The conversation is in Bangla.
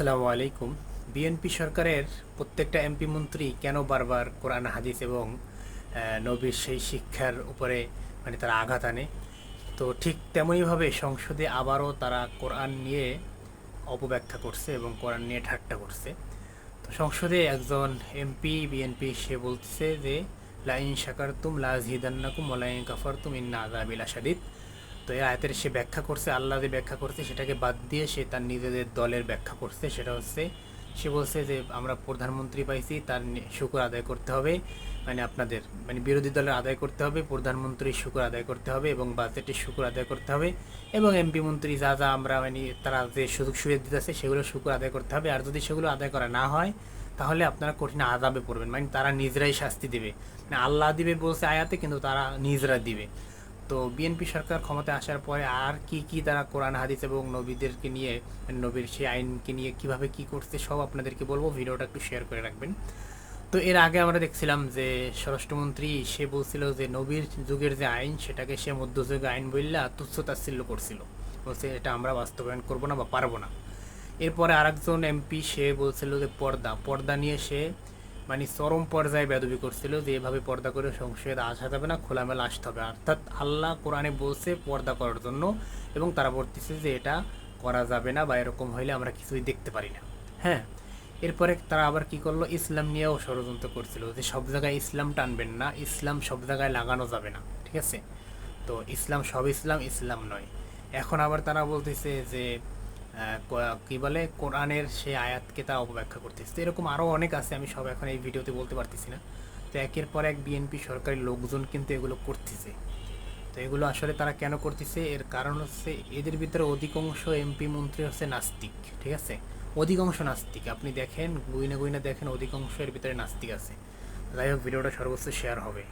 আসসালামু আলাইকুম। বিএনপি সরকারের প্রত্যেকটা এমপি মন্ত্রী কেন বারবার কোরআন হাদিস এবং নবীর সেই শিক্ষার উপরে তারা আঘাত আনে? তো ঠিক তেমনইভাবে সংসদে আবারও তারা কোরআন নিয়ে অপব্যাখ্যা করছে এবং কোরআন নিয়ে ঠাট্টা করছে। তো সংসদে একজন এমপি বিএনপি সে বলছে যে লাইন শাকারতুম লাযিদান্নাকুম ওয়া লাইন কাফারতুম ইন্না আযাবি লাশাদীদ। তো এই আয়াতের সে ব্যাখ্যা করছে, আল্লাহ যে ব্যাখ্যা করছে সেটাকে বাদ দিয়ে সে তার নিজেদের দলের ব্যাখ্যা করছে। সেটা হচ্ছে সে বলছে যে আমরা প্রধানমন্ত্রী পাইছি, তার শুকর আদায় করতে হবে, আপনাদের বিরোধী দলের আদায় করতে হবে, প্রধানমন্ত্রীর শুকর আদায় করতে হবে এবং বাজেটের শুকর আদায় করতে হবে এবং এমপি মন্ত্রী যা যা আমরা তারা যে সুযোগ সুবিধা দিতেছে সেগুলো শুকর আদায় করতে হবে। আর যদি সেগুলো আদায় করা না হয় তাহলে আপনারা কঠিন আযাবে পড়বেন, তারা নিজেরাই শাস্তি দেবে। আল্লাহ দিবে বলছে আয়াতে, কিন্তু তারা নিজেরা দিবে। তো বিএনপি সরকার ক্ষমতায় আসার পরে আর কি কি তারা কোরআন হাদিস এবং নবীদেরকে নিয়ে, নবীর সেই আইনকে নিয়ে কিভাবে কি করছে সব আপনাদেরকে বলবো, ভিডিওটা একটু শেয়ার করে রাখবেন। তো এর আগে আমরা দেখছিলাম যে স্বরাষ্ট্রমন্ত্রী সে বলছিল যে নবীর যুগের যে আইন সেটাকে সে মধ্যযুগের আইন বললা তুচ্ছ তাচ্ছিল্য করছিল, বলছে এটা আমরা বাস্তবায়ন করবো না বা পারবো না। এরপরে আরেকজন এমপি সে বলছিল যে পর্দা পর্দা নিয়ে সে চরম পর্যায়ে বেদবি করছিল যে এভাবে পর্দা করে সংসদে আসা যাবে না, খোলামেলা আসতে হবে। অর্থাৎ আল্লাহ কোরআনে বলছে পর্দা করার জন্য এবং তারা বলতেছে যে এটা করা যাবে না বা এরকম হইলে আমরা কিছুই দেখতে পারি না। হ্যাঁ, এরপরে তারা আবার কি করলো, ইসলাম নিয়েও ষড়যন্ত্র করছিল যে সব জায়গায় ইসলাম টানবেন না, ইসলাম সব জায়গায় লাগানো যাবে না, ঠিক আছে? তো ইসলাম সব ইসলাম ইসলাম নয়। এখন আবার তারা বলতেছে যে কি বলে কোরআনের সেই আয়াতকে তারা অপব্যাখ্যা করতেছে। তো এরকম আরও অনেক আছে, আমি সব এখন এই ভিডিওতে বলতে পারতেছি না। তো একের পর এক বিএনপি সরকারি লোকজন কিন্তু এগুলো করতেছে। তো এগুলো আসলে তারা কেন করতেছে, এর কারণ হচ্ছে এদের ভিতরে অধিকাংশ এমপি মন্ত্রী হচ্ছে নাস্তিক, ঠিক আছে? অধিকাংশ নাস্তিক, আপনি দেখেন গুইনা গুইনা দেখেন অধিকাংশ এর ভিতরে নাস্তিক আছে। যাই হোক, ভিডিওটা সর্বোচ্চ শেয়ার হবে।